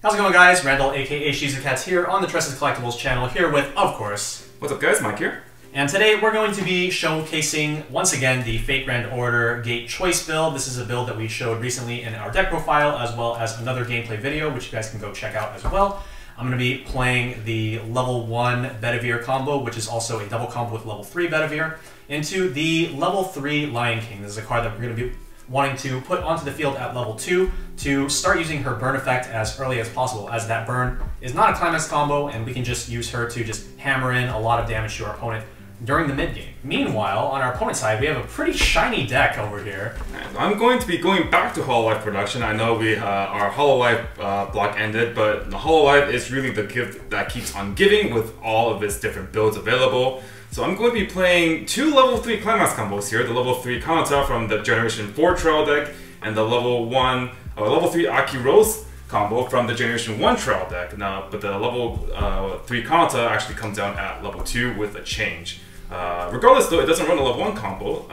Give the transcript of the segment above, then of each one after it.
How's it going, guys? Randall, aka Shizukats here on the Tresses Collectibles channel, here with, of course... What's up, guys? Mike here. And today we're going to be showcasing, once again, the Fate Grand Order Gate Choice build. This is a build that we showed recently in our deck profile, as well as another gameplay video, which you guys can go check out as well. I'm going to be playing the level 1 Bedivere combo, which is also a double combo with level 3 Bedivere, into the level 3 Lion King. This is a card that we're going to be wanting to put onto the field at level 2 to start using her burn effect as early as possible, as that burn is not a climax combo and we can just use her to just hammer in a lot of damage to our opponent during the mid game. Meanwhile, on our opponent's side, we have a pretty shiny deck over here. I'm going to be going back to Hololive production. I know our Hololive block ended, but the Hololive is really the gift that keeps on giving with all of its different builds available. So I'm going to be playing two level 3 climax combos here, the level 3 Kanata from the Generation 4 trial deck, and the level 3 Aki Rose combo from the Generation 1 trial deck. Now, but the level 3 Kanata actually comes down at level 2 with a change. Regardless though, it doesn't run a level 1 combo,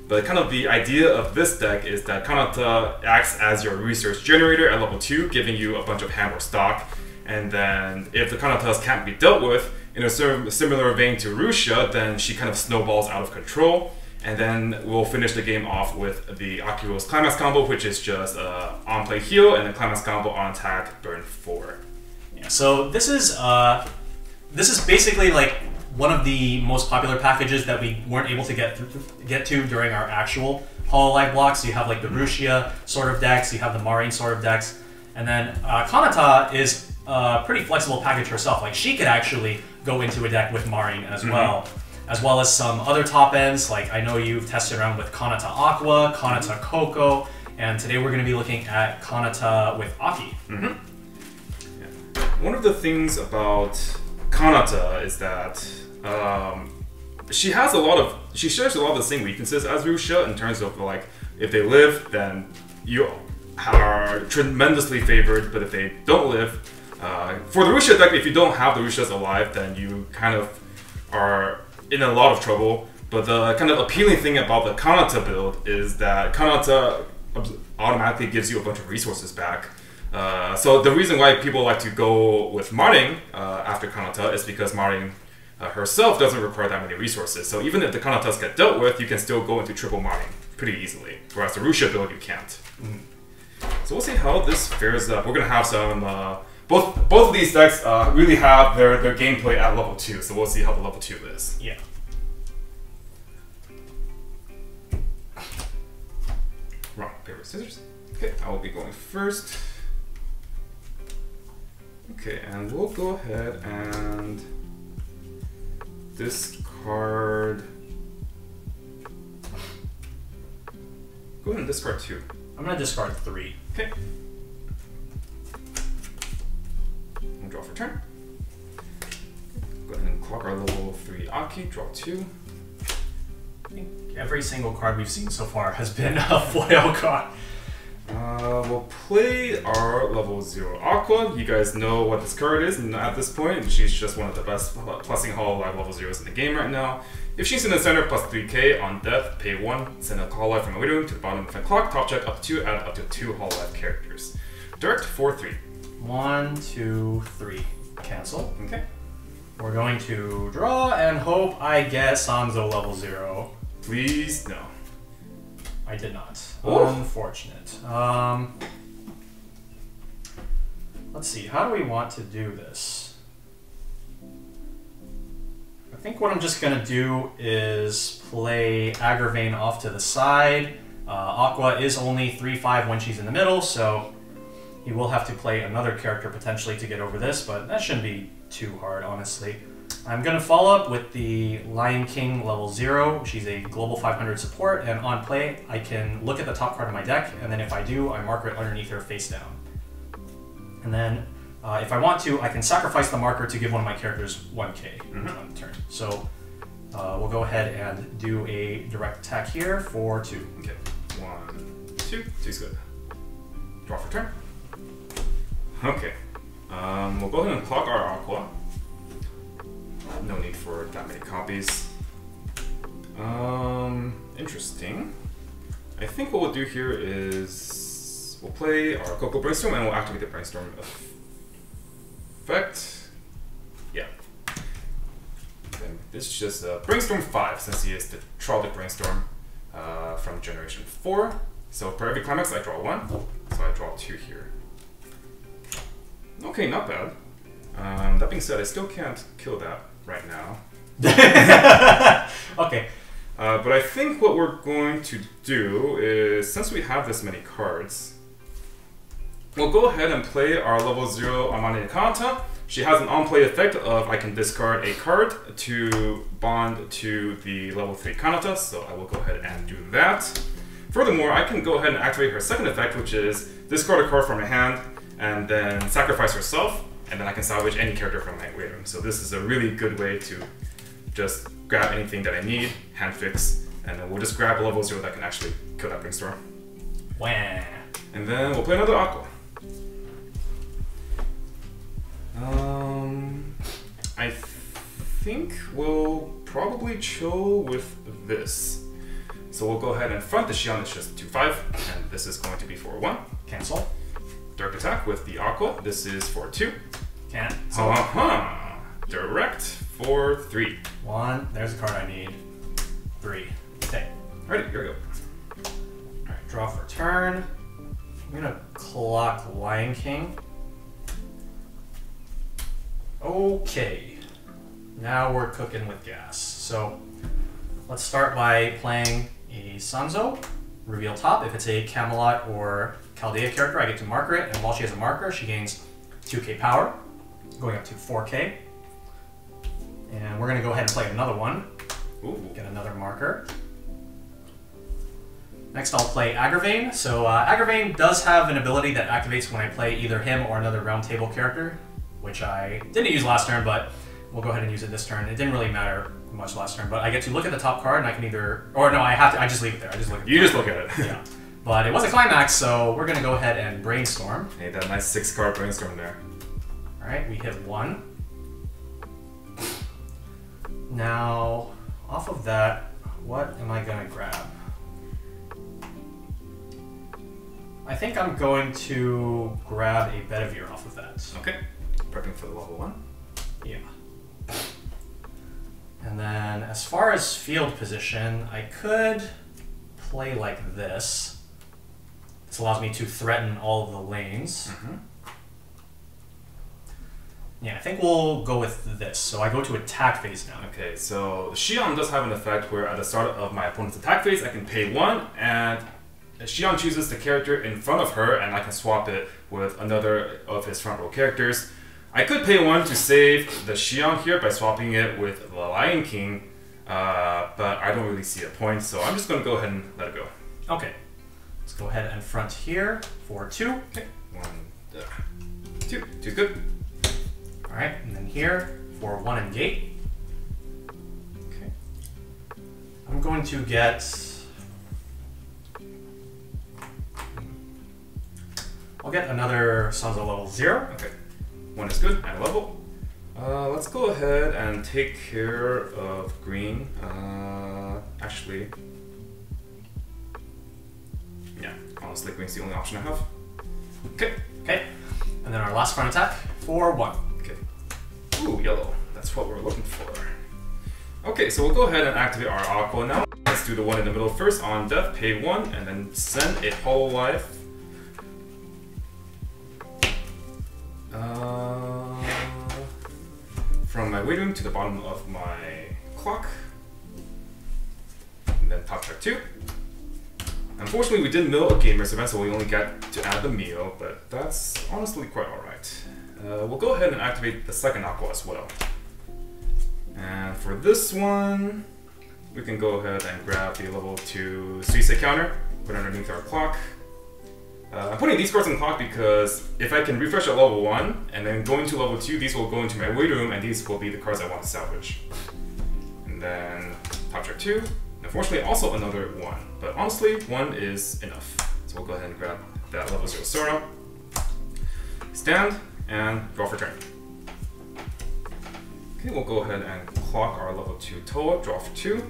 but kind of the idea of this deck is that Kanata acts as your resource generator at level 2, giving you a bunch of hammer stock, and then if the Kanatas can't be dealt with, in a similar vein to Rushia, then she kind of snowballs out of control, and then we'll finish the game off with the Akiro's Climax combo, which is just on-play heal and a Climax combo on attack, burn 4. Yeah, so this is basically like one of the most popular packages that we weren't able to get to during our actual Hololive blocks. You have like the Rushia sort of decks, you have the Marine sort of decks, and then Kanata is a pretty flexible package herself. Like she could actually go into a deck with Marine as well as some other top ends. Like I know you've tested around with Kanata Aqua, Kanata Coco, and today we're going to be looking at Kanata with Aki. Yeah. One of the things about Kanata is that she shares a lot of the same weaknesses as Rushia in terms of like if they live, then you are tremendously favored, but if they don't live, for the Rushia deck, if you don't have the Rushias alive, then you kind of are in a lot of trouble. But the kind of appealing thing about the Kanata build is that Kanata automatically gives you a bunch of resources back. So the reason why people like to go with Marin after Kanata is because Marin herself doesn't require that many resources. So even if the Kanatas get dealt with, you can still go into triple Marin pretty easily. Whereas the Rushia build, you can't. So we'll see how this fares up. We're going to have some... Both of these decks really have their gameplay at level 2, so we'll see how the level 2 is. Yeah. Rock, paper, scissors. Okay, I will be going first. Okay, and we'll go ahead and discard... Go ahead and discard 2. I'm going to discard 3. Okay. Draw for turn. Go ahead and clock our level 3 Aki, draw 2. I think every single card we've seen so far has been a foil card. We'll play our level 0 Aqua. You guys know what this card is at this point. She's just one of the best plussing Hololive level 0s in the game right now. If she's in the center, plus 3k on death, pay 1, send a Hololive from away room to the bottom of the clock, top check up to 2, add up to 2 Hololive characters. Direct 4-3. 1, 2, 3. Cancel. Okay. We're going to draw and hope I get Sanzo level 0. Please, no. I did not. Oh. Unfortunate. Let's see, how do we want to do this? I think what I'm just going to do is play Agravain off to the side. Aqua is only 3/5 when she's in the middle, so he will have to play another character potentially to get over this, but that shouldn't be too hard, honestly. I'm going to follow up with the Lion King level 0. She's a global 500 support, and on play, I can look at the top card of my deck, and then if I do, I marker it underneath her face down. And then, if I want to, I can sacrifice the marker to give one of my characters 1k on the turn. So, we'll go ahead and do a direct attack here for 2. Okay. 1, 2. 2's good. Draw for turn. Okay, we'll go ahead and clock our Aqua. No need for that many copies. Interesting. I think what we'll do here is So we'll play our Cocoa Brainstorm and we'll activate the Brainstorm effect. Yeah. And this is just Brainstorm 5 since he is the Trollic Brainstorm from Generation 4. So for every climax I draw 1, so I draw 2 here. Okay, not bad. That being said, I still can't kill that right now. Okay. But I think what we're going to do is, since we have this many cards, we'll go ahead and play our level 0 Amane Kanata. She has an on-play effect of I can discard a card to bond to the level 3 Kanata, so I will go ahead and do that. Furthermore, I can go ahead and activate her second effect, which is discard a card from my hand and then sacrifice herself, and then I can salvage any character from my waiting room. So this is a really good way to just grab anything that I need, hand fix, and then we'll just grab a level 0 that can actually kill that Brainstorm. Wah. And then we'll play another Aqua. I think we'll probably chill with this. So we'll go ahead and front the Xion, it's just 2/5, and this is going to be for 1. Cancel. Direct attack with the Aqua, this is for 2. Can't. Direct for 3. 1. There's a card I need. 3. Okay. Alright, here we go. Alright, draw for turn. I'm gonna clock Lion King. Okay. Now we're cooking with gas. So let's start by playing a Sanzo. Reveal top. If it's a Camelot or Chaldea character, I get to marker it, and while she has a marker, she gains 2k power, going up to 4k. And we're going to go ahead and play another one. Ooh. Get another marker. Next I'll play Agravain. So Agravain does have an ability that activates when I play either him or another round table character, which I didn't use last turn, but we'll go ahead and use it this turn. It didn't really matter much last turn, but I get to look at the top card and I can either, or no, I just leave it there. I just look at You just look at it. Yeah. But it was a climax, so we're going to go ahead and Brainstorm. Hey, that nice 6-card Brainstorm there. Alright, we hit 1. Now, off of that, what am I going to grab? I think I'm going to grab a Bedivere off of that. Okay. Prepping for the level 1. Yeah. And then, as far as field position, I could play like this. This allows me to threaten all of the lanes. Yeah, I think we'll go with this. So I go to attack phase now. Okay, so Xion does have an effect where at the start of my opponent's attack phase, I can pay 1, and Xion chooses the character in front of her, and I can swap it with another of his front row characters. I could pay 1 to save the Xion here by swapping it with the Lion King, but I don't really see a point, so I'm just going to go ahead and let it go. Okay. Let's go ahead and front here for 2. Okay, 1, 2. 2's good. Alright, and then here for 1 and gate. Okay. I'm going to get... I'll get another Sanzo level 0. Okay. 1 is good, and a level. Let's go ahead and take care of green. Actually, yeah, honestly, green's the only option I have. Okay. Okay. And then our last front attack for 1. Okay. Ooh, yellow. That's what we're looking for. Okay, so we'll go ahead and activate our Aqua now. Let's do the one in the middle first. On death, pay 1, and then send a Hololive. From my waiting room to the bottom of my clock. And then top track 2. Unfortunately, we didn't mill a gamer's event, so we only got to add the meal, but that's honestly quite alright. We'll go ahead and activate the second Aqua as well. And for this one, we can go ahead and grab the level 2 Suisei counter, put it underneath our clock. I'm putting these cards in the clock because if I can refresh at level 1 and then go into level 2, these will go into my waiting room and these will be the cards I want to salvage. And then top track 2. Unfortunately, also another 1, but honestly, 1 is enough. So we'll go ahead and grab that level 0 Sora, stand, and draw for turn. Okay, we'll go ahead and clock our level 2 Toa, draw for 2.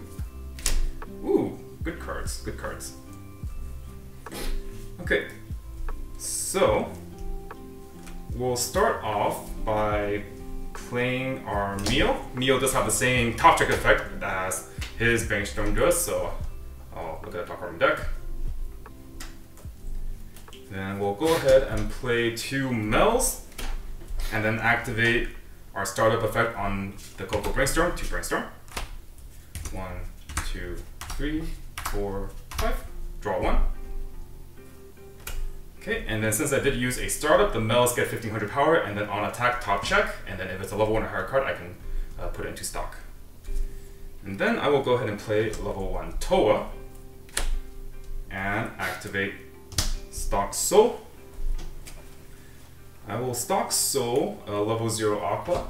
Ooh, good cards, good cards. Okay, So we'll start off by playing our Mio. Mio does have the same top check effect as his Brainstorm does, so I'll look at the top card of the deck. Then we'll go ahead and play 2 Mel's, and then activate our startup effect on the Coco Brainstorm, 2 Brainstorm. 1, 2, 3, 4, 5. Draw 1. Okay, and then since I did use a startup, the Mel's get 1500 power, and then on attack, top check, and then if it's a level 1 or higher card, I can put it into stock. And then I will go ahead and play level 1 Toa, and activate Stock Soul. I will stock Soul, level 0 Aqua.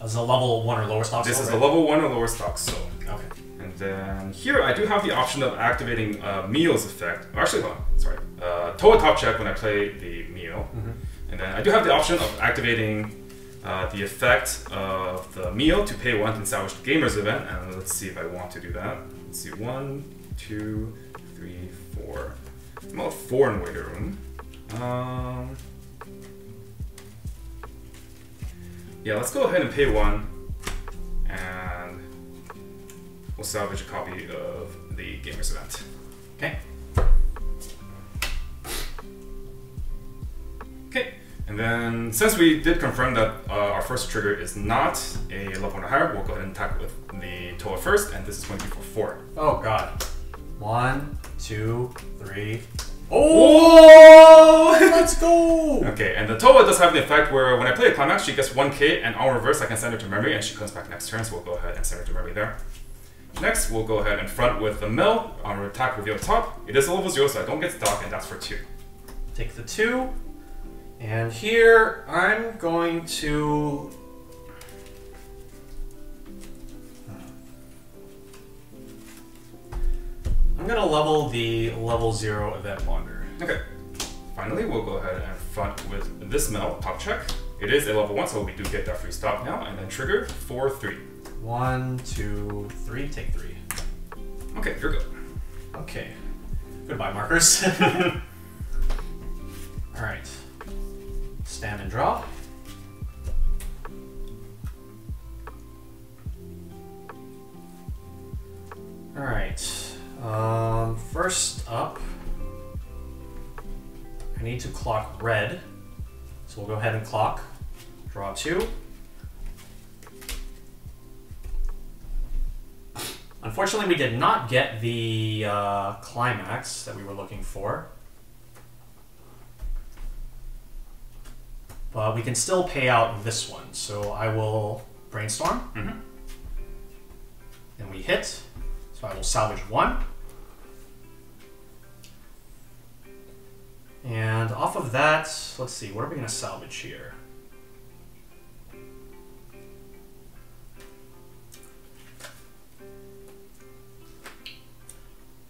As a level 1 or lower stock This soul, is right? a level 1 or lower stock Soul. Okay. And then here I do have the option of activating Mio's effect. Actually, hold on, sorry. Toa top check when I play the Mio. And then I do have the option of activating the effect of the Mio to pay 1 and salvage the Gamer's event. And let's see if I want to do that. Let's see, 1, 2, 3, 4. I'm about 4 in Waiter Room. Yeah, let's go ahead and pay 1. And we'll salvage a copy of the Gamer's event. Okay. Okay, and then since we did confirm that our first trigger is not a level 1 or higher, we'll go ahead and attack with the Toa first, and this is going to be for 4. Oh god. 1, 2, 3. Oh! Let's go! Okay, and the Toa does have the effect where when I play a climax, she gets 1k, and on reverse, I can send her to memory, and she comes back next turn, so we'll go ahead and send her to memory there. Next, we'll go ahead and front with the Mel on attack reveal top. It is a level 0, so I don't get stock, and that's for 2. Take the 2. And here, I'm going to... I'm going to level the level 0 Event Wander. Okay. Finally, we'll go ahead and front with this Mel, top check. It is a level 1, so we do get that free stop now, and then trigger for 3. 1, 2, 3. Take 3. Okay, you're good. Okay. Goodbye, markers. Alright. Stand and draw. Alright. First up, I need to clock red. So we'll go ahead and clock. Draw 2. Unfortunately, we did not get the climax that we were looking for. But we can still pay out this one. So I will Brainstorm. And we hit. So I will salvage 1. And off of that, let's see, what are we going to salvage here?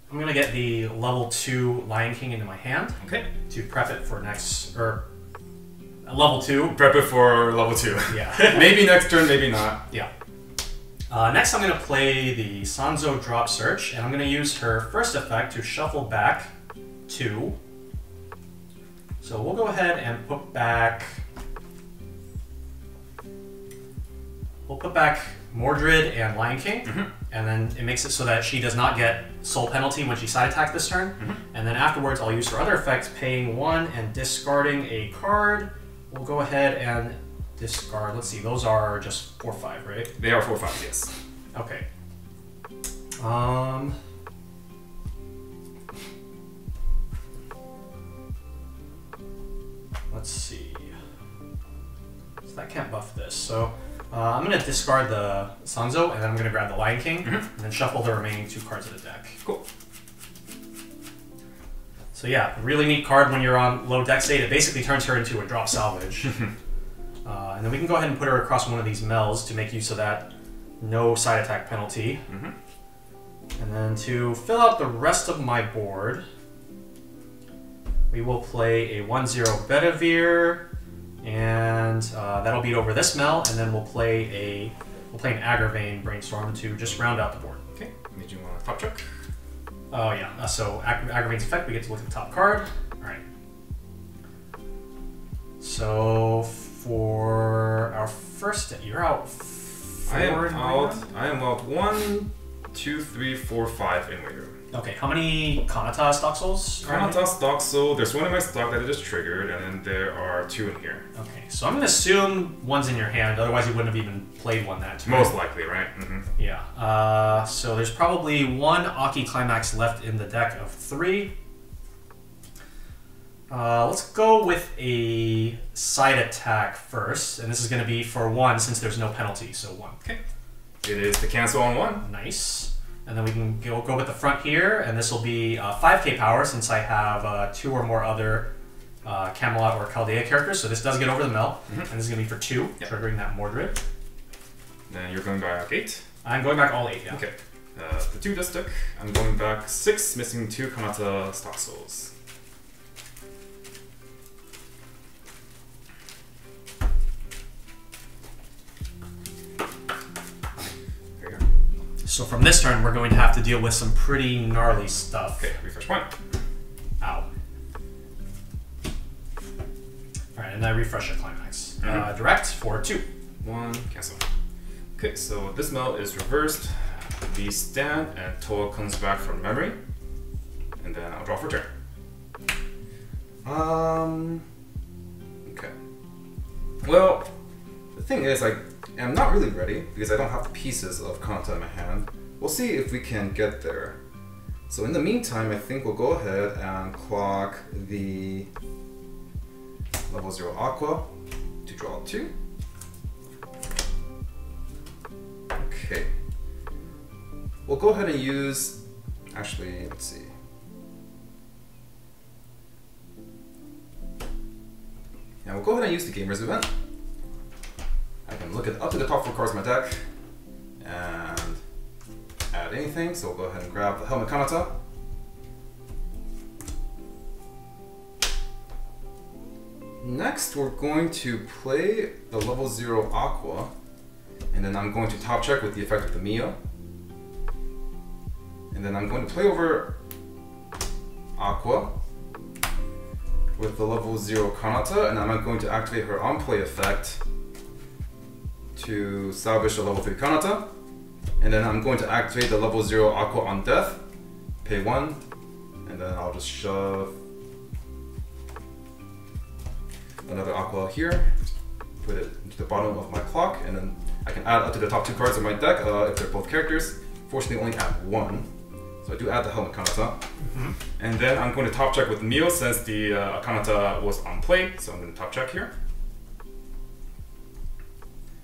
I'm going to get the level 2 Lion King into my hand. Okay. To prep it for next, or level 2. Prep it for level 2. Yeah. Maybe next turn, maybe not. Yeah. Next I'm going to play the Sanzo Drop Search, and I'm going to use her first effect to shuffle back 2. So we'll go ahead and put back... We'll put back Mordred and Lion King, and then it makes it so that she does not get soul penalty when she side attacks this turn. And then afterwards I'll use her other effects, paying 1 and discarding a card. We'll go ahead and discard, let's see, those are just 4/5, right? They are 4/5, yes. Okay. Let's see. So that can't buff this. So I'm going to discard the Sanzo, and then I'm going to grab the Lion King, and then shuffle the remaining 2 cards of the deck. Cool. So yeah, really neat card when you're on low deck state. It basically turns her into a drop salvage. And then we can go ahead and put her across one of these Mel's to make use of that no side attack penalty. And then to fill out the rest of my board, we will play a 1/0 Bedivere, and that'll beat over this Mel, and then we'll play an Agravain Brainstorm to just round out the board. Okay, did you want to top check? Oh yeah, so Agravain's effect, we get to look at the top card. Alright. So for our first, you're out. I am out 1, 2, 3, 4, 5 in Wayroom. Okay, how many Kanata stock souls? Kanata stock soul. There's one in my stock that I just triggered, and then there are 2 in here. Okay, so I'm gonna assume one's in your hand. Otherwise, you wouldn't have even played one that turn. Most likely, right? Yeah. So there's probably 1 Aki Climax left in the deck of 3. Let's go with a side attack first, and this is going to be for 1 since there's no penalty, so 1. Okay. It is to cancel on 1. Nice. And then we can go with the front here, and this will be 5k power since I have 2 or more other Camelot or Chaldea characters, so this does get over the mill, and this is going to be for 2, triggering that Mordred. Then you're going back 8? I'm going back all 8, yeah. Okay. The 2 does stick. I'm going back 6, missing 2 Kanata stock souls. So from this turn, we're going to have to deal with some pretty gnarly stuff. Okay, refresh point. Ow. Alright, and I refresh a climax. Direct for 2. 1, cancel. Okay, so this melt is reversed. We stand, and Toa comes back from memory. And then I'll draw for turn. Okay. Well, the thing is, I'm not really ready because I don't have the pieces of Kanata in my hand. We'll see if we can get there. So in the meantime, I think we'll go ahead and clock the level 0 Aqua to draw 2. Okay. We'll go ahead and use, actually, let's see. Yeah, we'll go ahead and use the Gamers event. I can look at up to the top 4 cards of my deck and add anything. So we'll go ahead and grab the Helmet Kanata. Next, we're going to play the level 0 Aqua, and then I'm going to top check with the effect of the Mio. And then I'm going to play over Aqua with the level 0 Kanata, and I'm going to activate her on-play effect to salvage the level 3 Kanata, and then I'm going to activate the level 0 Aqua on death, pay 1, and then I'll just shove another Aqua here, put it into the bottom of my clock, and then I can add up to the top 2 cards of my deck if they're both characters. Fortunately, only add 1, so I do add the Helmet Kanata. And then I'm going to top check with Mio since the Kanata was on play, so I'm going to top check here.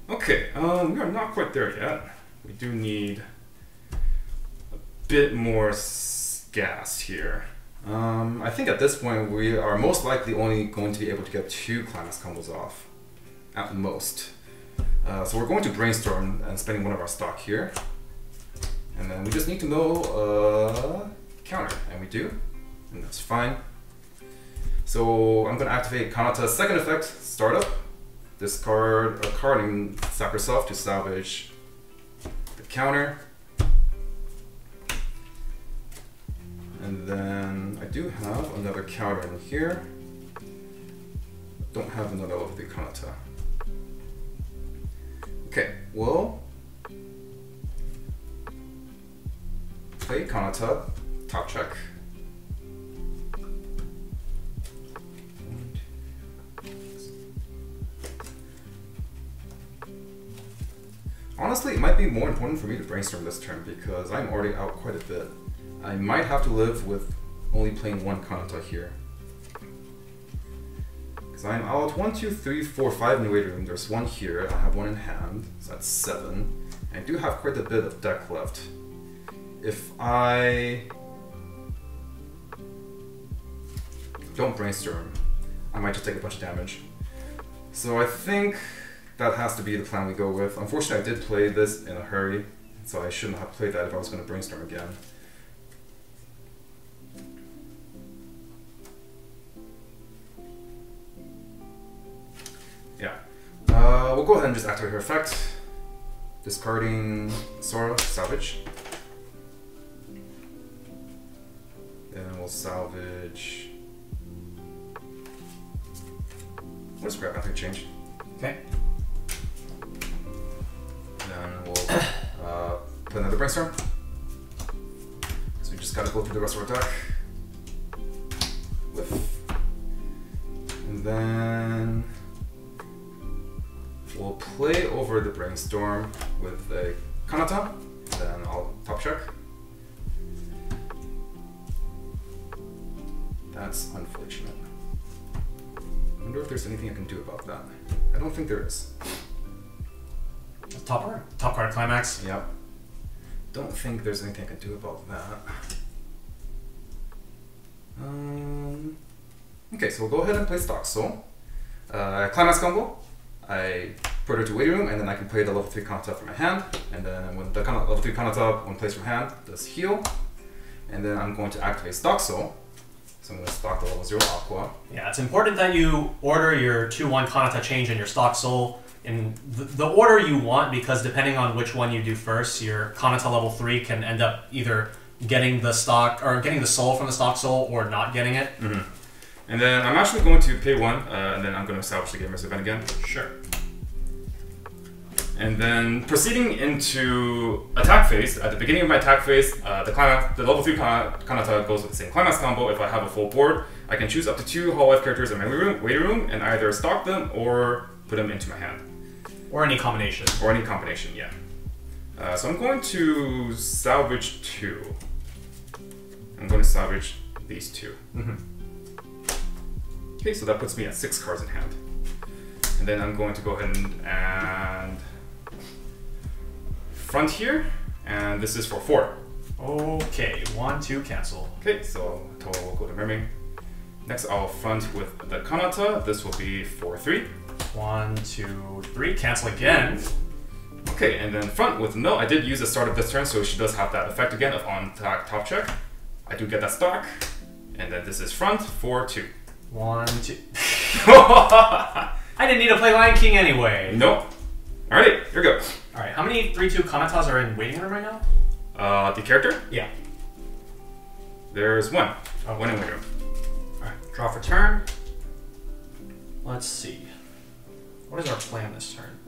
Okay, we are not quite there yet. We do need a bit more gas here. I think at this point we are most likely only going to be able to get 2 Climax combos off, at most. So we're going to brainstorm and spending one of our stock here. And then we just need to know counter, and we do, and that's fine. So I'm going to activate Kanata's second effect, Startup. Discard a card and sack herself to salvage the counter. And then I do have another counter in here. Don't have another of the Kanata. Okay, well, play Kanata, top check. Honestly, it might be more important for me to brainstorm this turn because I'm already out quite a bit. I might have to live with only playing 1 Kanata here. Because I'm out 1, 2, 3, 4, 5 in the waiting room. There's 1 here, I have 1 in hand, so that's 7. And I do have quite a bit of deck left. If I don't brainstorm, I might just take a bunch of damage. So I think that has to be the plan we go with. Unfortunately, I did play this in a hurry, so I shouldn't have played that if I was going to brainstorm again. Yeah. We'll go ahead and just activate her effect. Discarding Sora, salvage. Then we'll salvage We'll just grab Epic Change. Okay. Then we'll put another Brainstorm. So we just gotta go through the rest of our deck. Whiff. And then we'll play over the Brainstorm with a Kanata. Then I'll top check. That's unfortunate. I wonder if there's anything I can do about that. I don't think there is. Top card climax. Yep. Don't think there's anything I can do about that. Okay, so we'll go ahead and play Stock Soul. Climax combo. I put her to waiting room, and then I can play the level 3 Kanata from my hand. And then when the level 3 Kanata, when placed from hand, does heal. And then I'm going to activate Stock Soul. So I'm going to stock the level 0 Aqua. Yeah, it's important that you order your 2-1 Kanata change and your Stock Soul in the order you want, because depending on which one you do first, your Kanata level 3 can end up either getting the stock or getting the soul from the Stock Soul or not getting it. Mm-hmm. And then I'm actually going to pay 1, and then I'm going to salvage the Gamer's Event again. Sure. And then proceeding into attack phase, at the beginning of my attack phase, the level 3 Kanata goes with the same climax combo. If I have a full board, I can choose up to 2 Hall Life characters in my waiting room and either stock them or put them into my hand. Or any combination. Or any combination, yeah. So I'm going to salvage 2. I'm going to salvage these 2. Mm-hmm. Okay, so that puts me at 6 cards in hand. And then I'm going to go ahead and front here, and this is for 4. Okay, 1, 2, cancel. Okay, so total will go to Mermaid. Next, I'll front with the Kanata. This will be for 3. 1, 2, 3, cancel again. Okay, and then front with no. I did use the start of this turn, so she does have that effect again of on top check. I do get that stock, and then this is front for 2. 1, 2. I didn't need to play Lion King anyway. Nope. Alrighty, here we go. Alright, how many 3-2 Kanatas are in waiting room right now? The character? Yeah. There's 1. Okay. 1 in waiting room. Alright, draw for turn. Let's see. What is our plan this turn?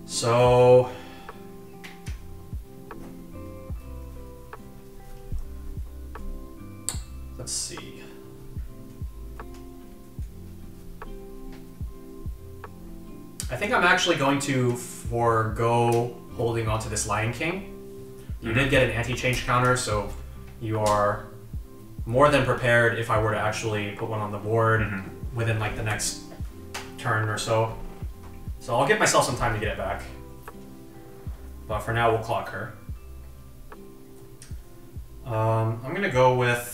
So... let's see. I think I'm actually going to forego holding onto this Lion King. You did get an anti-change counter, so you are more than prepared if I were to actually put one on the board within like the next turn or so. So I'll give myself some time to get it back. But for now, we'll clock her. I'm gonna go with...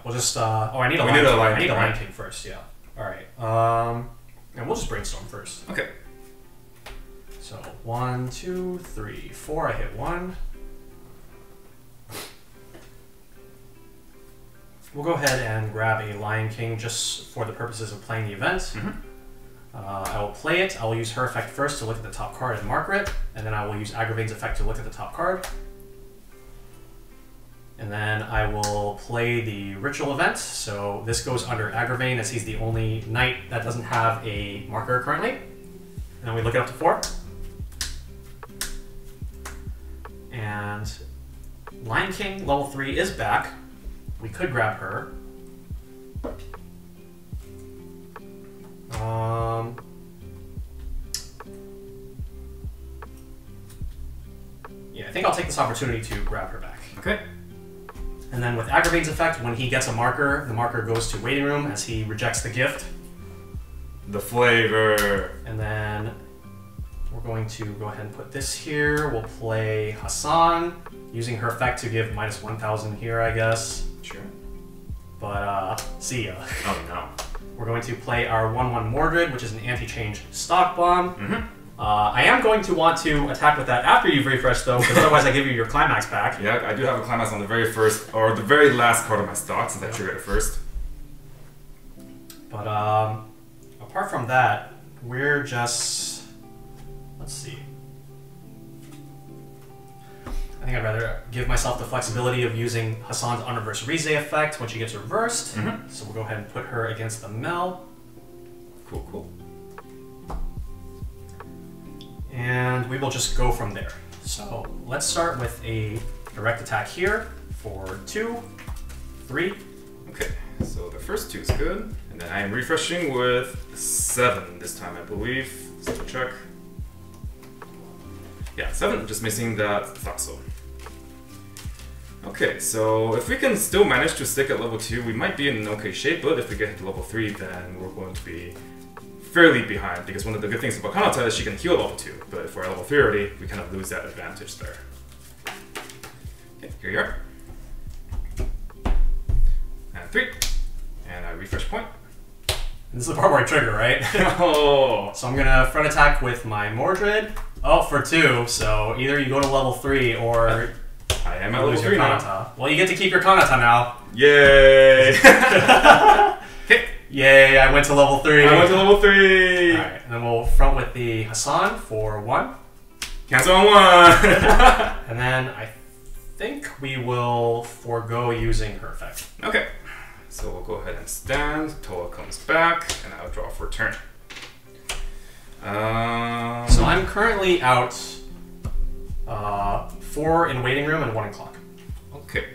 we'll just, oh, I need a Lion King first, yeah. Alright, and we'll just brainstorm first. Okay. So, 1, 2, 3, 4, I hit 1. We'll go ahead and grab a Lion King just for the purposes of playing the event. I will play it, I will use her effect first to look at the top card and marker it, and then I will use Agravain's effect to look at the top card. And then I will play the ritual event. So this goes under Agravain, as he's the only knight that doesn't have a marker currently. And then we look it up to 4. And Lion King level 3 is back. We could grab her. Yeah, I think I'll take this opportunity to grab her back. Okay. And then with Agravain's effect, when he gets a marker, the marker goes to waiting room as he rejects the gift. The flavor. And then we're going to go ahead and put this here. We'll play Hassan, using her effect to give minus 1,000 here, I guess. Sure. But, see ya. Oh no. We're going to play our 1/1 Mordred, which is an anti-change stock bomb. I am going to want to attack with that after you've refreshed, though, because otherwise I give you your climax back. Yeah, I do have a climax on the very first, or the very last card of my stock, since I triggered it first. But apart from that, we're just... let's see. think I'd rather give myself the flexibility of using Hassan's Unreverse Rize effect when she gets reversed. So we'll go ahead and put her against the Mel. Cool, cool. And we will just go from there. So let's start with a direct attack here for 2, 3. Okay, so the first 2 is good. And then I am refreshing with 7 this time, I believe. Let's double check. Yeah, 7, just missing that Thaxo. Okay, so if we can still manage to stick at level 2, we might be in an okay shape, but if we get to level 3, then we're going to be fairly behind, because one of the good things about Kanata is she can heal level 2, but if we're at level 3 already, we kind of lose that advantage there. Okay, here you are. And 3. And I refresh point. This is the part where I trigger, right? Oh! So I'm gonna front attack with my Mordred. Oh, for 2, so either you go to level 3 or I am at you level lose 3 your now. Kanata. Well, you get to keep your Kanata now. Yay! Okay. Yay, I went to level 3. I went to level 3! Alright, and then we'll front with the Hassan for 1. Cancel on 1! And then I think we will forego using her effect. Okay. So we'll go ahead and stand. Toa comes back, and I'll draw for a turn. So I'm currently out 4 in waiting room and 1 in clock. Okay.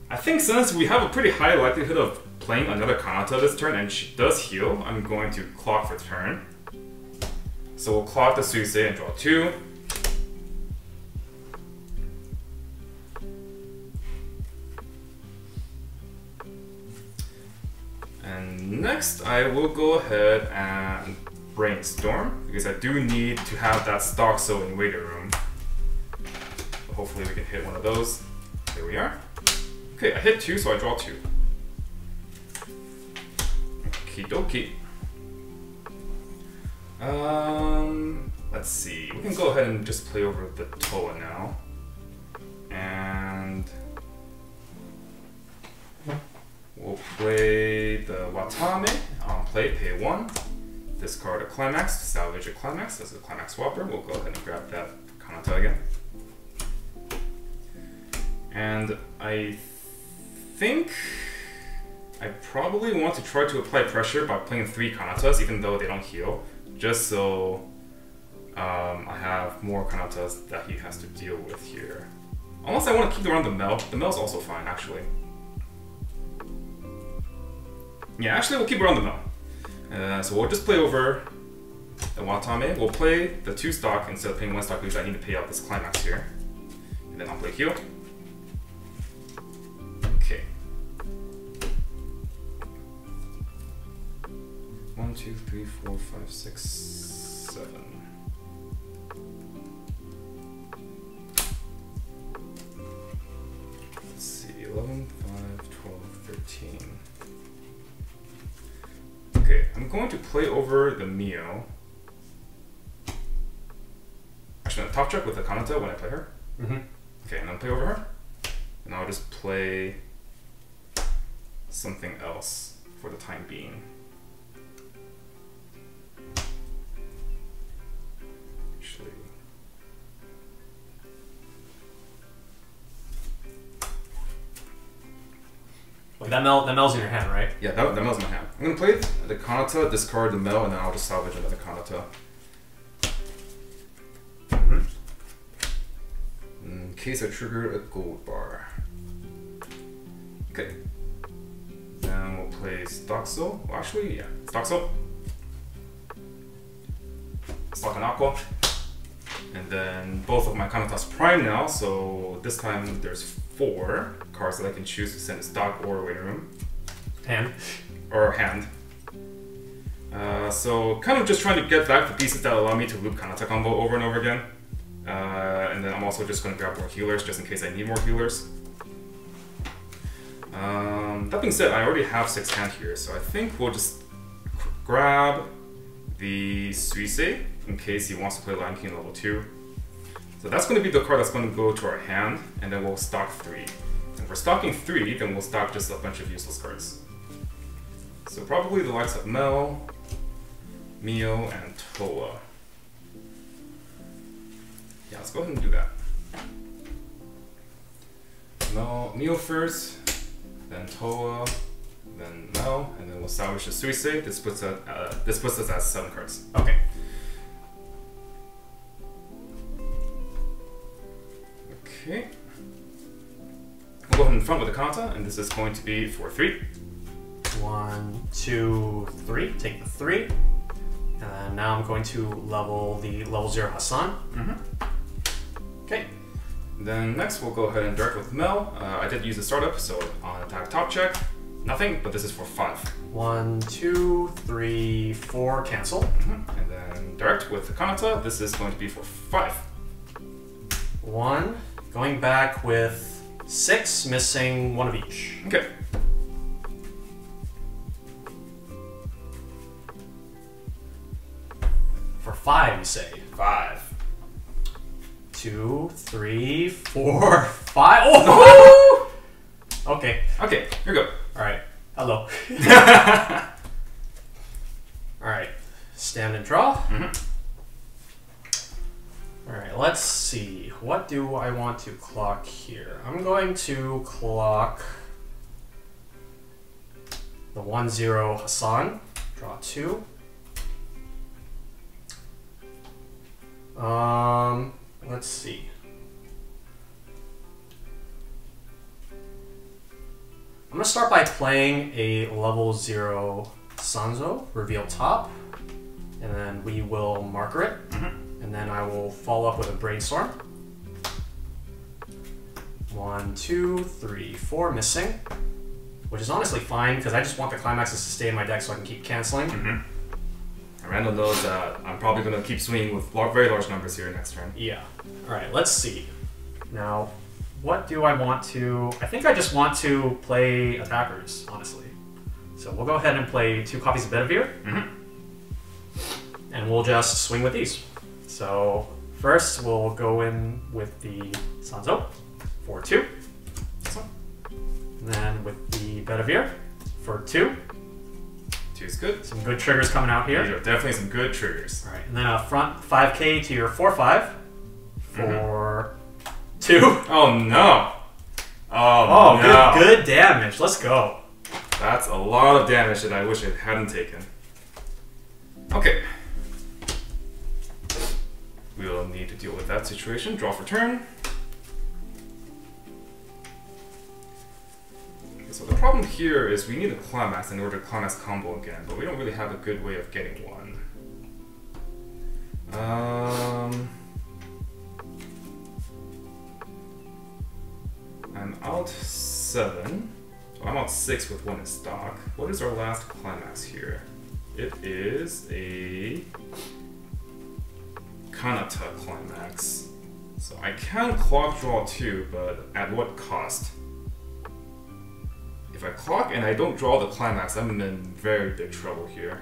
I think since we have a pretty high likelihood of playing another Kanata this turn, and she does heal, I'm going to clock for turn. So we'll clock the Suisei and draw 2. And next I will go ahead and Brainstorm, because I do need to have that Stoxo in waiting room. So hopefully we can hit one of those. There we are. Okay, I hit 2, so I draw 2. Okie dokie. Let's see. We can go ahead and just play over the Toa now. And we'll play the Watame on play, pay 1. Discard a Climax to salvage a Climax as a Climax swapper. We'll go ahead and grab that Kanata again. And I think I probably want to try to apply pressure by playing 3 Kanatas, even though they don't heal, just so I have more Kanatas that he has to deal with here. Unless I want to keep around the Mel. The Mel's also fine, actually. Yeah, actually we'll keep around the Mel. So we'll just play over the Watame. We'll play the 2 stock instead of paying 1 stock because I need to pay out this Climax here. And then I'll play heal. Okay. 1, 2, 3, 4, 5, 6, 7. Let's see, 11, 5, 12, 13. Okay, I'm going to play over the Mio. Actually, no, top check with the Kanata when I play her. Okay, and then play over her. And I'll just play something else for the time being. Actually, Like that Mel's in your hand, right? yeah, that Mel's in my hand. I'm gonna play the Kanata, discard the Mel, and then I'll just salvage another Kanata. In case I trigger a gold bar. Okay. Then we'll play Stoxo. Well, actually, yeah, Stoxo. Stock an Aqua. And then both of my Kanatas prime now, so this time there's 4 cards that I can choose to send to stock or waiting room. Hand. Or hand. So kind of just trying to get back the pieces that allow me to loop Kanata combo over and over again. And then I'm also just going to grab more healers just in case I need more healers. That being said, I already have 6 hand here, so I think we'll just grab the Suisei in case he wants to play Lion King level 2. So that's going to be the card that's going to go to our hand, and then we'll stock 3. And if we're stocking 3, then we'll stock just a bunch of useless cards. So probably the likes of Mel, Mio, and Toa. Yeah, let's go ahead and do that. No, Neo first, then Toa, then Mel, and then we'll salvage the Suisei. This puts us at 7 cards. Okay. Okay. We'll go ahead in front with the Kanata, and this is going to be for 3. 1, 2, 3. Take the 3. And now I'm going to level the level 0 Hassan. Okay. Then next we'll go ahead and direct with Mel. I did use the startup, so on attack top check, nothing, but this is for 5. 1, 2, 3, 4. Cancel. And then direct with the Kanata. This is going to be for 5. 1. Going back with 6, missing 1 of each. Okay. For 5, you say? 5. 2, 3, 4, 5. Oh! Okay. Okay, here we go. Alright. Hello. Alright. Stand and draw. Alright, let's see. What do I want to clock here? I'm going to clock the 1-0 Hassan. Draw 2. Let's see. I'm gonna start by playing a level 0 Sanzo, reveal top, and then we will marker it, and then I will follow up with a brainstorm. 1, 2, 3, 4, missing, which is honestly fine because I just want the climaxes to stay in my deck so I can keep canceling. Randall knows that I'm probably going to keep swinging with very large numbers here next turn. Yeah. Alright, let's see. Now, what do I want to... I think I just want to play attackers, honestly. So we'll go ahead and play 2 copies of Bedivere. And we'll just swing with these. So first we'll go in with the Sanzo for 2. And then with the Bedivere for 2. 2 is good. Some good triggers coming out here. These are definitely some good triggers. Alright, and then a front 5k to your 4-5 for 2. Oh no! Oh no! Good damage. Let's go. That's a lot of damage that I wish I hadn't taken. Okay. We'll need to deal with that situation. Draw for turn. Okay, so the problem here is we need a climax in order to climax combo again, but we don't really have a good way of getting one. I'm out 7. Oh, I'm out 6 with 1 in stock. What is our last climax here? It is a Kanata climax. So I can clock draw 2, but at what cost? If I clock and I don't draw the climax, I'm in very big trouble here.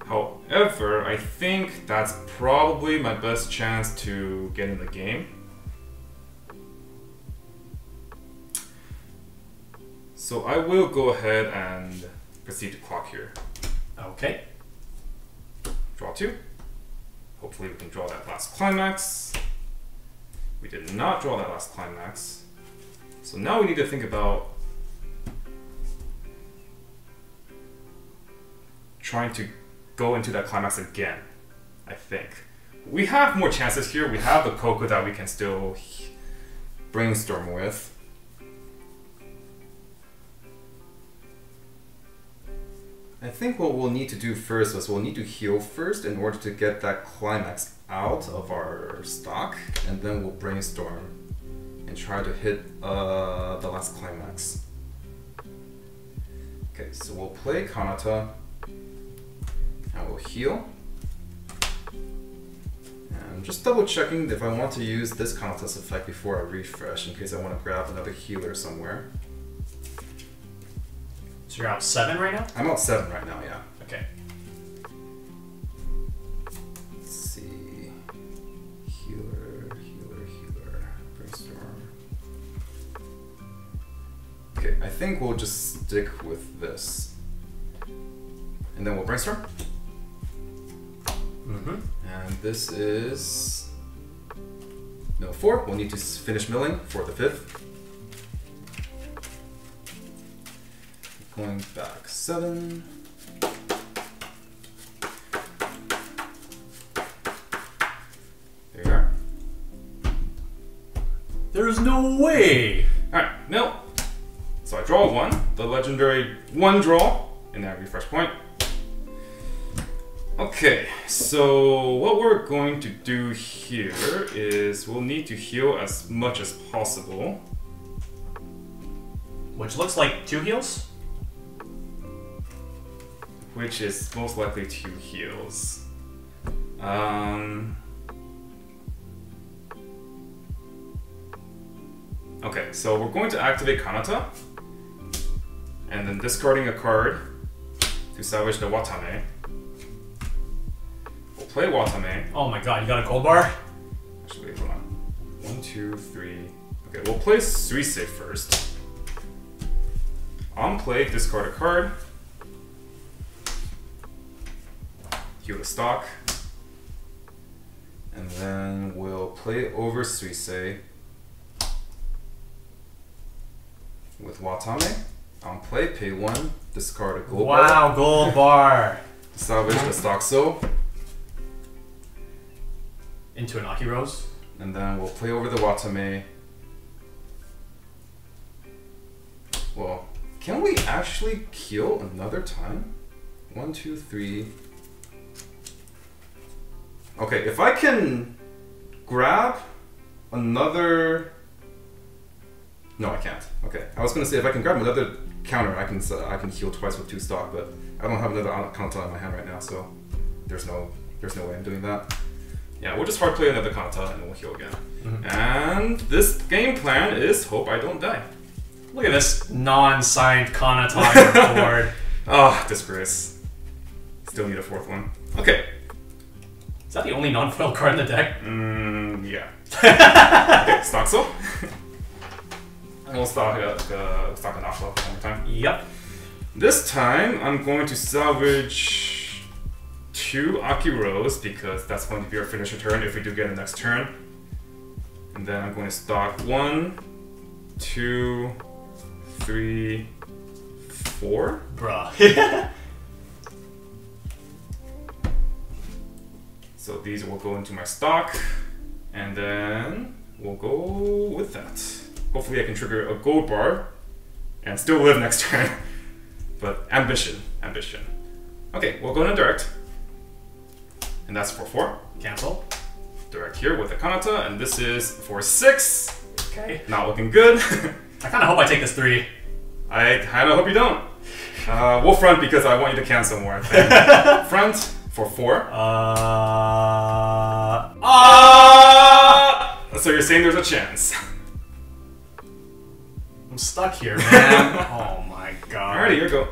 However, I think that's probably my best chance to get in the game. So I will go ahead and proceed to clock here. Okay. Draw 2. Hopefully we can draw that last climax. We did not draw that last climax. So now we need to think about trying to go into that climax again, I think. We have more chances here. We have the Coco that we can still brainstorm with. I think what we'll need to do first is we'll need to heal first in order to get that climax out of our stock, and then we'll brainstorm and try to hit the last climax. Okay, so we'll play Kanata, and we'll heal. And I'm just double checking if I want to use this Kanata's effect before I refresh in case I want to grab another healer somewhere. So you're out 7 right now? I'm out 7 right now, yeah. Okay. Let's see. Healer, brainstorm. Okay, I think we'll just stick with this. And then we'll brainstorm. And this is mill 4. We'll need to finish milling for the 5th. Going back 7. There you are. There's no way! Alright, mill. So I draw 1, the legendary 1 draw, and then I refresh point. Okay, so what we're going to do here is we'll need to heal as much as possible. Which looks like 2 heals? Which is most likely 2 heals. Okay, so we're going to activate Kanata, and then discarding a card to salvage the Watame. We'll play Watame. Oh my god, you got a gold bar? Actually, wait, hold on. 1, 2, 3. Okay, we'll play Suisei first. On play, discard a card. Heal the stock. And then we'll play over Suisei with Watame. On play, pay 1, discard a gold bar. Wow, gold bar! Salvage the stock so. Into an Aki Rose. And then we'll play over the Watame. Well, can we actually heal another time? 1, 2, 3. Okay, if I can grab another... No, I can't. Okay, I was gonna say if I can grab another counter, I can heal twice with 2 stock, but I don't have another Kanata in my hand right now, so there's no way I'm doing that. Yeah, we'll just hard play another Kanata and then we'll heal again. And this game plan is hope I don't die. Look at this non-signed Kanata board. Ah, disgrace. Still need a 4th one. Okay. Is that the only non-foil card in the deck? Yeah. Okay, stock so. And we'll stock an Ashla one more time. Yep. This time, I'm going to salvage 2 Aki Rose because that's going to be our finisher turn if we do get a next turn. And then I'm going to stock 1, 2, 3, 4. Bruh. So these will go into my stock, and then we'll go with that. Hopefully I can trigger a gold bar and still live next turn. But ambition. Okay, we'll go into direct. And that's for 4. Cancel. Direct here with a Kanata, and this is for 6. Okay. Not looking good. I kind of hope I take this 3. I kind of hope you don't. We'll front because I want you to cancel more. Front for 4. So you're saying there's a chance. I'm stuck here, man. Oh my god. Alrighty, here we go.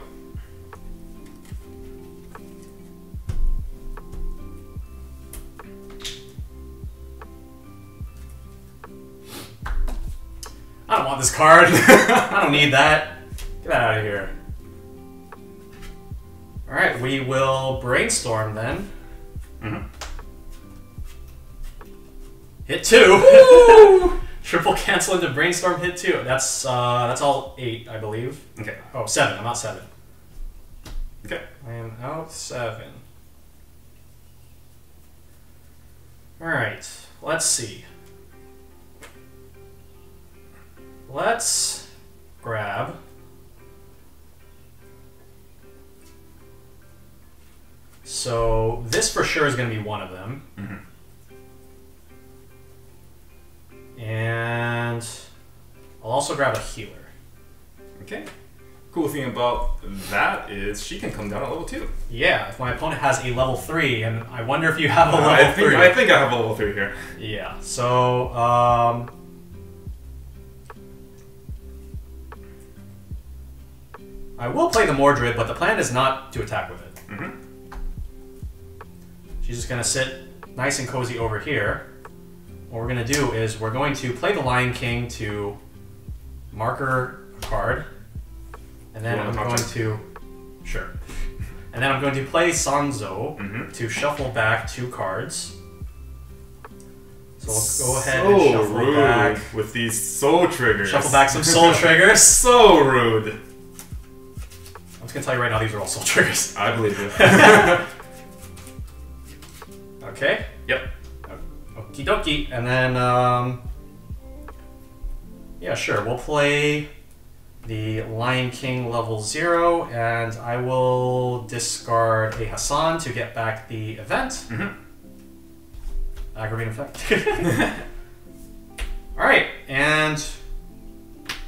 I don't want this card. I don't need that. Get that out of here. Alright, we will brainstorm then. Hit 2. Triple cancel into brainstorm, hit 2. That's all 8, I believe. Okay. Oh, 7. I'm out 7. Okay. I am out 7. Alright, let's see. Let's grab so this for sure is going to be one of them. And I'll also grab a healer. Okay. Cool thing about that is she can come down at level 2. Yeah, if my opponent has a level 3, and I wonder if you have a level 3. I think I have a level 3 here. Yeah, so I will play the Mordred, but the plan is not to attack with it. She's just going to sit nice and cozy over here. What we're going to do is we're going to play the Lion King to marker a card. And then I'm going to... Sure. And then I'm going to play Sanzo to shuffle back 2 cards. So we'll go ahead and shuffle rude back. with these soul triggers. Shuffle back some soul triggers. So rude. I'm just gonna tell you right now, these are all soul triggers. I believe you. Okay. Yep. Okie dokie. And then, yeah, sure. We'll play the Lion King level 0, and I will discard a Hassan to get back the event. Mm-hmm. Aggravating effect. Alright, and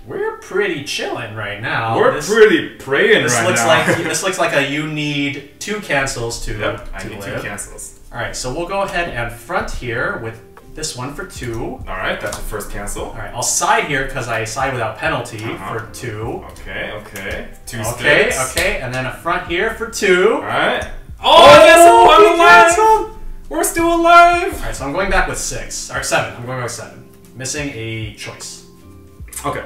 we're pretty chilling right now. We're pretty praying this right looks now. Like, this looks like a you need 2 cancels to, Yep, I to need live. 2 cancels. Alright, so we'll go ahead and front here with this one for 2. Alright, that's the first cancel. Alright, I'll side here because I side without penalty for 2. Okay, okay. 2 Okay, sticks. okay, and then a front here for 2. Alright. Oh, he I'm alive! canceled! We're still alive! Alright, so I'm going back with 6. Or 7. I'm going back with 7. Missing a choice. Okay.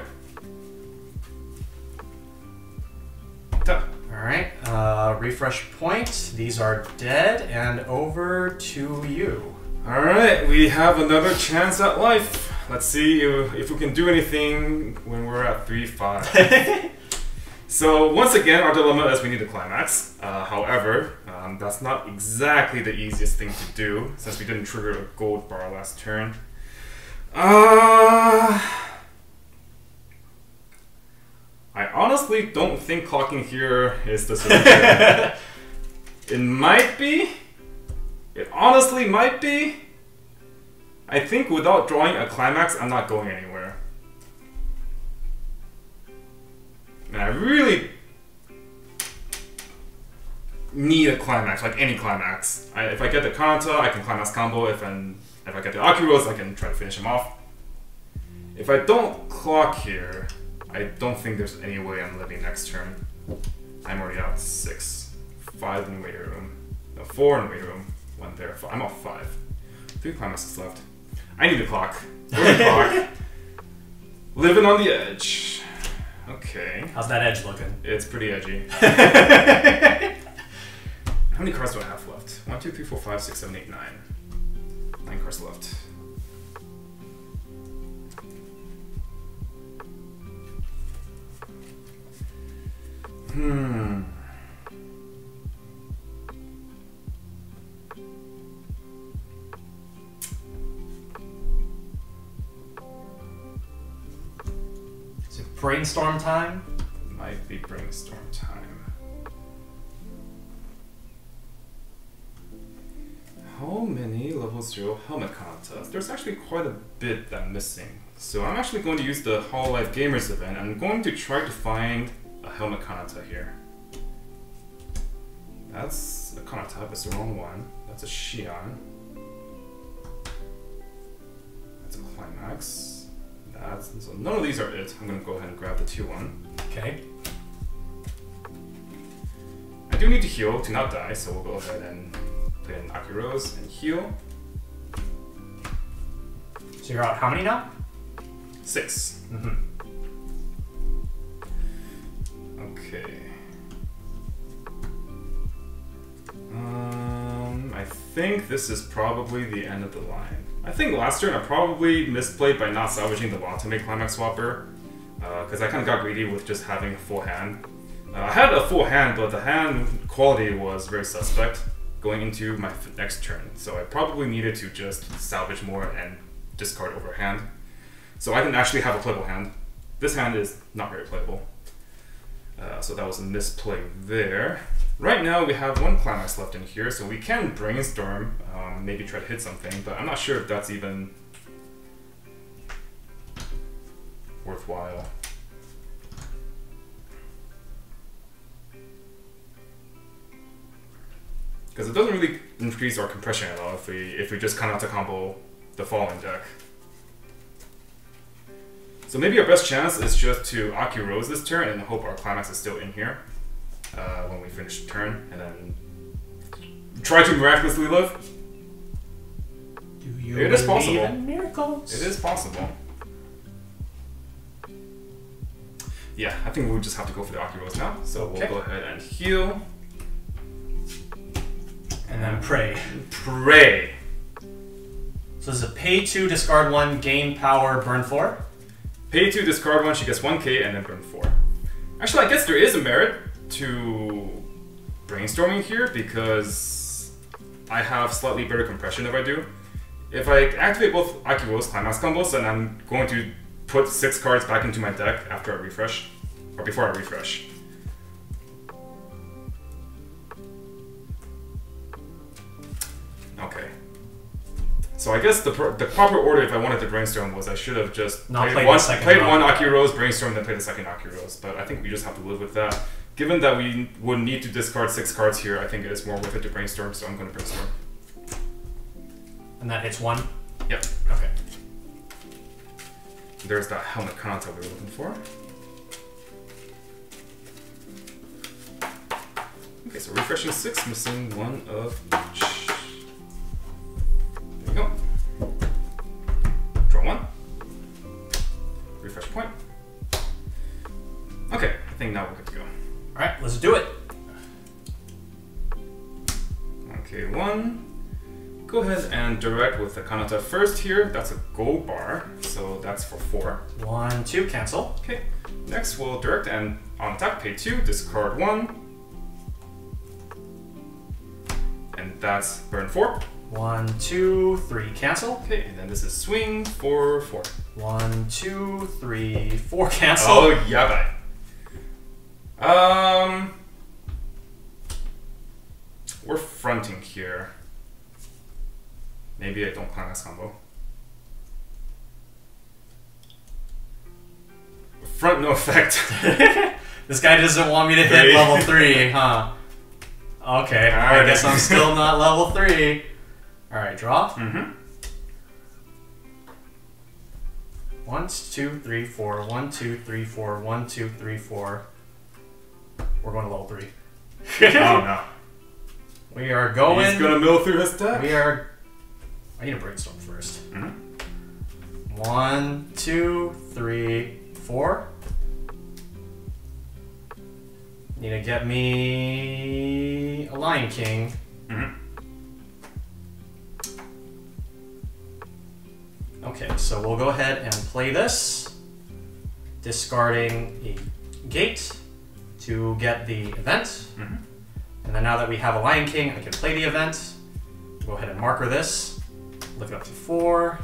Done. Alright, refresh point. These are dead, and over to you. Alright, we have another chance at life. Let's see if we can do anything when we're at 3-5. So once again, our dilemma is we need a climax. However, that's not exactly the easiest thing to do since we didn't trigger a gold bar last turn. I honestly don't think clocking here is the solution. It might be. It honestly might be. I think without drawing a climax, I'm not going anywhere. And I really need a climax, like any climax. If I get the Kanata, I can climax combo. If I get the Akiros, I can try to finish him off. If I don't clock here, I don't think there's any way I'm living next turn. I'm already out 6. 5 in the waiting room. No, 4 in the waiting room. 1 there. I'm off 5. 3 climaxes left. I need a clock. Where's the clock? Living on the edge. Okay. How's that edge looking? It's pretty edgy. How many cards do I have left? 1, 2, 3, 4, 5, 6, 7, 8, 9. 9 cards left. Is it brainstorm time? Might be brainstorm time. How many level 0 helmet Kanatas? There's actually quite a bit that I'm missing. So I'm actually going to use the Hololive Gamers event. I'm going to try to find a helmet Kanata here. That's a Kanata, it's the wrong one. That's a Shion. That's a Climax. So none of these are it. I'm going to go ahead and grab the 2-1. Okay. I do need to heal to not die, so we'll go ahead and play an Akiros and heal. So you're out how many now? 6. Mm-hmm. Okay. I think this is probably the end of the line. I think last turn I probably misplayed by not salvaging the Watame Climax Swapper, because I kind of got greedy with just having a full hand. I had a full hand, but the hand quality was very suspect going into my next turn, so I probably needed to just salvage more and discard over hand. So I can actually have a playable hand. This hand is not very playable. So that was a misplay there. Right now we have 1 Climax left in here, so we can brainstorm, maybe try to hit something, but I'm not sure if that's even worthwhile. Because it doesn't really increase our compression at all if we just Kanata combo the following deck. So maybe our best chance is just to Aki Rose this turn and hope our Climax is still in here when we finish the turn, and then try to miraculously live. Do you It is believe possible. in miracles? It is possible. Yeah, I think we'll just have to go for the Aki Rose now. So we'll go ahead and heal. And then pray. Pray. So this is a pay 2, discard 1, gain power, burn 4. Pay 2, discard 1, she gets 1k, and then burn 4. Actually, I guess there is a merit to brainstorming here because I have slightly better compression if I do. If I activate both Akiros Climax combos, then I'm going to put 6 cards back into my deck after I refresh, or before I refresh. Okay. So I guess the proper order, if I wanted to brainstorm, was I should have just played one Akiros, brainstorm, then play the second Akiros. But I think we just have to live with that. Given that we would need to discard 6 cards here, I think it is more worth it to brainstorm, so I'm going to brainstorm. And that hits 1? Yep. Okay. There's that Helmet Kanata we were looking for. Okay, so refreshing 6, missing 1 of each. There we go. Draw 1. Refresh point. Okay, I think now we're good to go. Alright, let's do it. Okay, 1. Go ahead and direct with the Kanata first here. That's a gold bar, so that's for 4. 1, 2, cancel. Okay, next we'll direct and on attack, pay 2, discard 1. And that's burn 4. 1, 2, 3, cancel. Okay, and then this is swing for 4. 1, 2, 3, 4, cancel. Oh, yeah, bye. We're fronting here. Maybe I don't Climax combo. Front, no effect. This guy doesn't want me to hit level 3, huh? Okay, I guess I'm still not level 3. Alright, draw. 1, 2, 3, 4. 1, 2, 3, 4. 1, 2, 3, 4. We're going to level 3. Oh no. We are going. He's gonna mill through his deck. We are. I need to brainstorm first. 1, 2, 3, 4. Need to get me a Lion King. Okay, so we'll go ahead and play this, discarding a gate to get the event. And then now that we have a Lion King, I can play the event. Go ahead and marker this. Look it up to 4.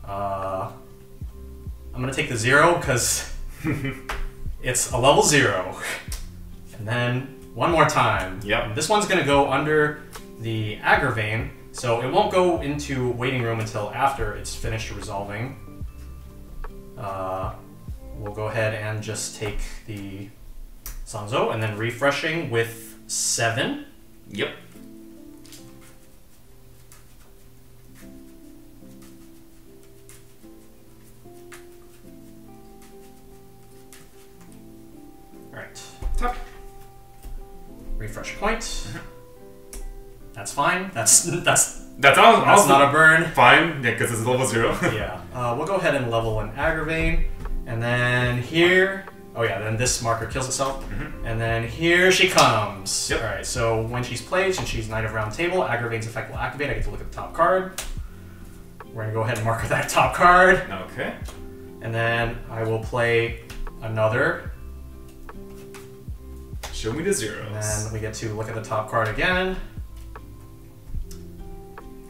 I'm gonna take the 0 because it's a level 0. And then one more time. Yep. This one's gonna go under the Agravain, so it won't go into waiting room until after it's finished resolving. We'll go ahead and just take the Sanzo and then refreshing with 7. Yep. Alright. Tap. Refresh point. That's fine. That's not a burn. Fine, yeah, because it's level 0. Yeah. We'll go ahead and level an Agravain. And then here... Oh yeah, then this marker kills itself. And then here she comes. Yep. Alright, so when she's played, since she's Knight of Round Table, Agravain's effect will activate. I get to look at the top card. We're going to go ahead and marker that top card. Okay. And then I will play another. Show me the zeros. And then we get to look at the top card again.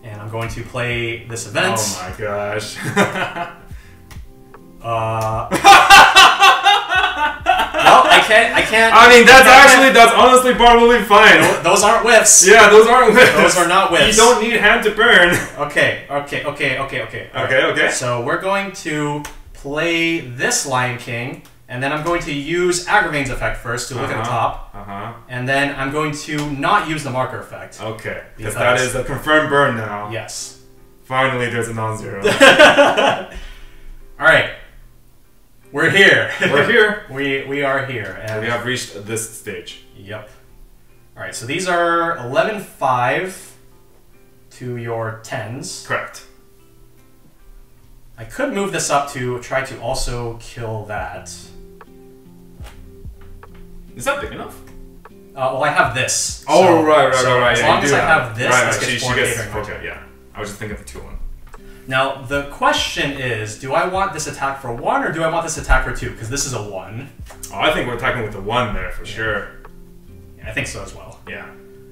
And I'm going to play this event. Oh my gosh. Well, I can't. I mean, that's honestly probably fine. Those aren't whiffs. Yeah, those aren't whiffs. Those are not whiffs. You don't need hand to burn. Okay. Okay. So we're going to play this Lion King, and then I'm going to use Agravain's effect first to look at the top. And then I'm going to not use the marker effect. Okay, because that is a confirmed burn now. Yes. Finally, there's a non-zero. Alright. We're here. We're here. We are here. And we have reached this stage. Yep. Alright, so these are 11-5 to your 10s. Correct. I could move this up to try to also kill that. Is that big enough? Well, I have this. Oh, so, right. As yeah, long as I have this, this gets 4K during my turn. yeah. I was just thinking of the 2-1. Now, the question is, do I want this attack for 1 or do I want this attack for 2? Because this is a 1. Oh, I think we're attacking with the 1 there for sure. Yeah, I think so as well. Yeah.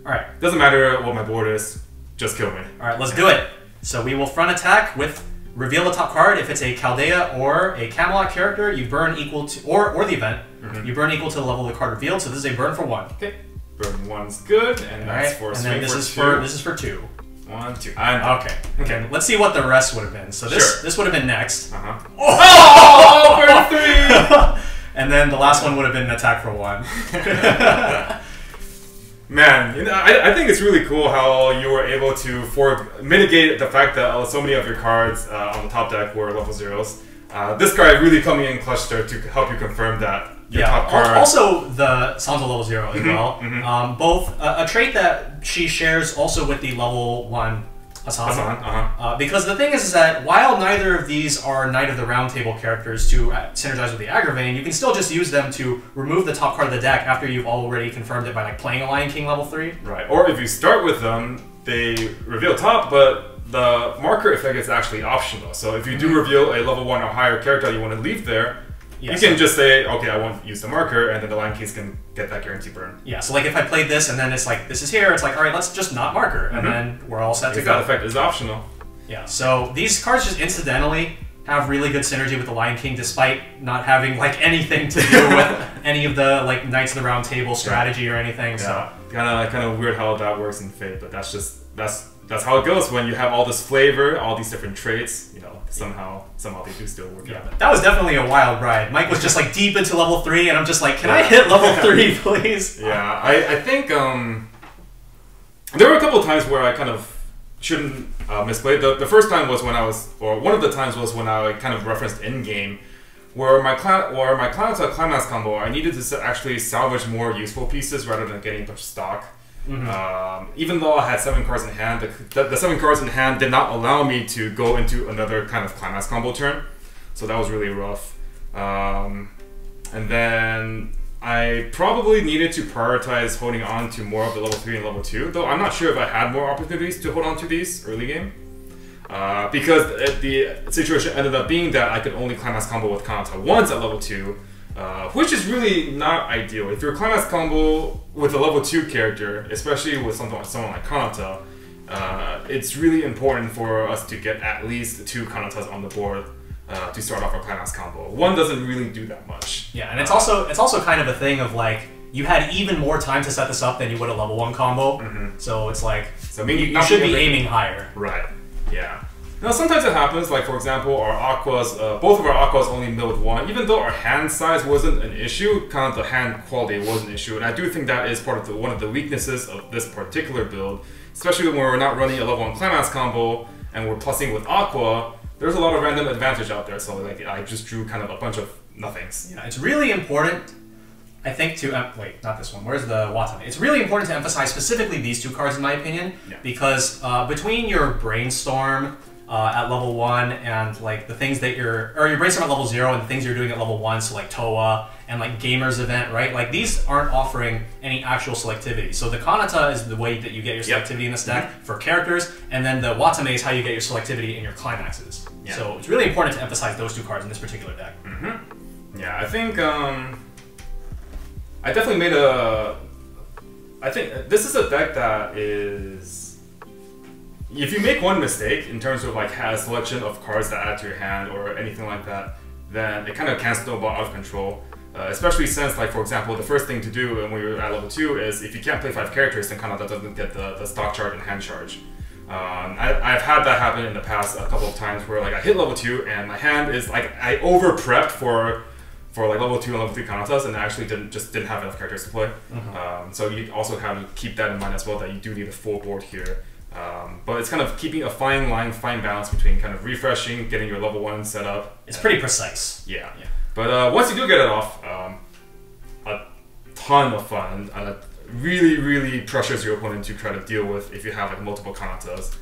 Alright. Doesn't matter what my board is, just kill me. Alright, let's do it. So we will front attack with reveal the top card. If it's a Chaldea or a Camelot character, you burn equal to, or the event, you burn equal to the level of the card revealed. So this is a burn for 1. Okay. Burn 1's good, and that's for and swing then this is for 2. 1, 2. Okay. Let's see what the rest would have been. So this would have been next. Oh, burn 3! And then the last one would have been an attack for 1. Man, I think it's really cool how you were able to mitigate the fact that so many of your cards on the top deck were level 0s. This card really coming in clutch there to help you confirm that your top card. Also, the Sansa level 0 as well. Both a trait that she shares also with the level 1 Hassan. Because the thing is that while neither of these are Knight of the Round Table characters to synergize with the Agravain, you can still just use them to remove the top card of the deck after you've already confirmed it by like playing a Lion King level 3. Right. Or if you start with them, they reveal top, but the marker effect is actually optional. So if you do reveal a level 1 or higher character you want to leave there, you can just say, okay, I won't use the marker, and then the Lion Kings can get that guarantee burn. Yeah, so like if I played this and then it's like, this is here, it's like, alright, let's just not marker, and then we're all set to go. That effect is optional. Yeah, so these cards just incidentally have really good synergy with the Lion King despite not having like anything to do with any of the like Knights of the Round Table strategy or anything. Yeah. So kind of weird how that works in Fate, but that's how it goes when you have all this flavor, all these different traits. You know, somehow they do still work out. That was definitely a wild ride. Mike was just like deep into level 3, and I'm just like, can I hit level 3, please? Yeah, I think there were a couple of times where I kind of shouldn't misplay. The first time was when one of the times was when I kind of referenced in game, where my climax combo, I needed to actually salvage more useful pieces rather than getting a bunch of stock. Even though I had 7 cards in hand, the 7 cards in hand did not allow me to go into another kind of climax combo turn, so that was really rough. And then I probably needed to prioritize holding on to more of the level 3 and level 2, though I'm not sure if I had more opportunities to hold on to these early game. Because the situation ended up being that I could only climax combo with Kanata once at level 2, which is really not ideal. If you're climax combo with a level 2 character, especially with someone like Kanata, it's really important for us to get at least 2 Kanatas on the board to start off our climax combo. One doesn't really do that much. Yeah, and it's also kind of a thing of like, you had even more time to set this up than you would a level 1 combo, so it's like, you should be aiming higher. Right, yeah. Now sometimes it happens, like for example, our aquas, both of our aquas only milled 1, even though our hand size wasn't an issue, kind of the hand quality was an issue, and I do think that is part of one of the weaknesses of this particular build, especially when we're not running a level 1 climax combo and we're plussing with aqua. There's a lot of random advantage out there, so like I just drew kind of a bunch of nothings. Yeah, it's really important, I think, to wait, not this one. Where's the Watanabe? It's really important to emphasize specifically these 2 cards, in my opinion, because between your brainstorm at level 1 and like the things that your brainstorm at level 0 and the things you're doing at level 1, so like Toa and like Gamer's Event, right? Like these aren't offering any actual selectivity. So the Kanata is the way that you get your selectivity in this deck for characters, and then the Watame is how you get your selectivity in your climaxes. So it's really important to emphasize those 2 cards in this particular deck. Yeah, I think I definitely made I think this is a deck that is, if you make one mistake in terms of like a selection of cards that add to your hand or anything like that, then it kind of can snowball out of control. Especially since, like for example, the first thing to do when you're at level 2 is if you can't play 5 characters, then Kanata doesn't get the stock charge and hand charge. I've had that happen in the past a couple of times where like I hit level 2 and my hand is like I over prepped for like level 2 and level 3 Kanatas and I actually didn't have enough characters to play. So you also have to keep that in mind as well, that you do need a full board here. But it's kind of keeping a fine balance between kind of refreshing, getting your level 1 set up. It's pretty precise. Yeah. But once you do get it off, a ton of fun, and it really, really pressures your opponent to try to deal with if you have like multiple Kanatas.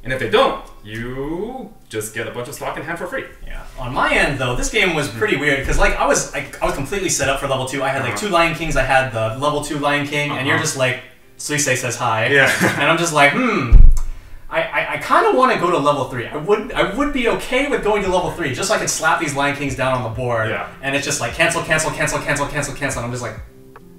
And if they don't, you just get a bunch of stock in hand for free. Yeah. On my end, though, this game was pretty weird because like I was completely set up for level 2. I had like 2 Lion Kings. I had the level 2 Lion King, and you're just like, Suisei says hi. Yeah. And I'm just like, I kind of want to go to level 3. I would be okay with going to level 3, just so I can slap these Lion Kings down on the board. Yeah. And it's just like cancel, cancel, cancel, cancel, cancel, cancel. And I'm just like,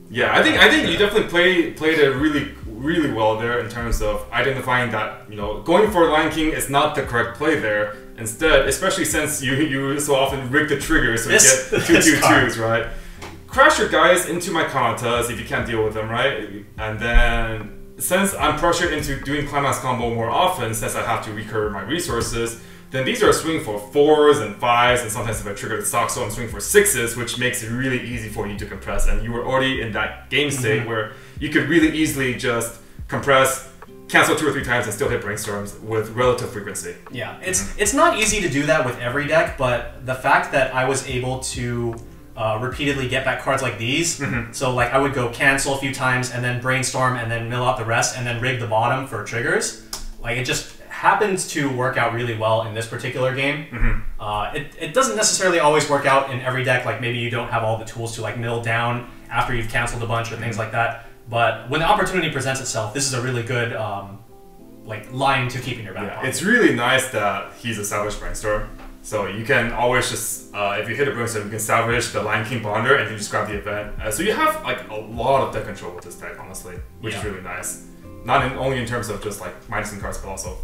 yeah. I think you definitely played it really well there in terms of identifying that going for Lion King is not the correct play there. Instead, especially since you so often rig the trigger so you get 2/2/2s, right? Crash your guys into my Kanatas if you can't deal with them, right? And then since I'm pressured into doing Climax combo more often, since I have to recur my resources, then these are swinging for 4s and 5s, and sometimes if I trigger the stock, so I'm swinging for 6s, which makes it really easy for you to compress. And you were already in that game state where you could really easily just compress, cancel 2 or 3 times, and still hit brainstorms with relative frequency. Yeah, it's not easy to do that with every deck, but the fact that I was able to repeatedly get back cards like these, so like I would go cancel a few times and then brainstorm and then mill out the rest and then rig the bottom for triggers, like it just happens to work out really well in this particular game. It doesn't necessarily always work out in every deck, like maybe you don't have all the tools to like mill down after you've canceled a bunch or things like that, but when the opportunity presents itself, this is a really good like line to keep in your back pocket. It's really nice that he's established brainstorm. So you can always just, if you hit a brainstorm, you can salvage the Lion King Bonder and you just grab the event. So you have like a lot of deck control with this deck, honestly, which is really nice. Not only in terms of just like minusing cards, but also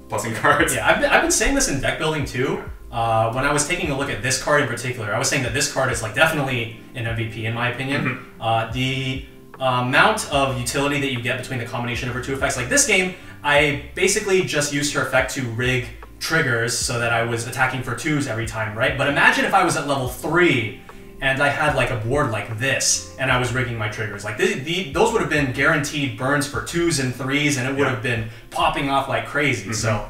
plussing cards. Yeah, I've been saying this in deck building too. When I was taking a look at this card in particular, I was saying that this card is like definitely an MVP in my opinion. The amount of utility that you get between the combination of her 2 effects, like this game, I basically just used her effect to rig triggers so that I was attacking for 2s every time, right? But imagine if I was at level 3 and I had like a board like this and I was rigging my triggers. Like those would have been guaranteed burns for 2s and 3s, and it would have been popping off like crazy. So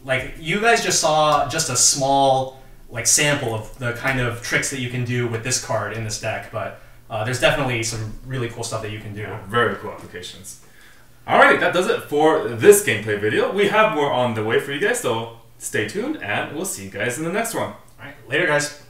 like you guys just saw just a small like sample of the kind of tricks that you can do with this card in this deck, but there's definitely some really cool stuff that you can do. Very cool applications. Alrighty, that does it for this gameplay video. We have more on the way for you guys, so stay tuned and we'll see you guys in the next one. Alright, later guys.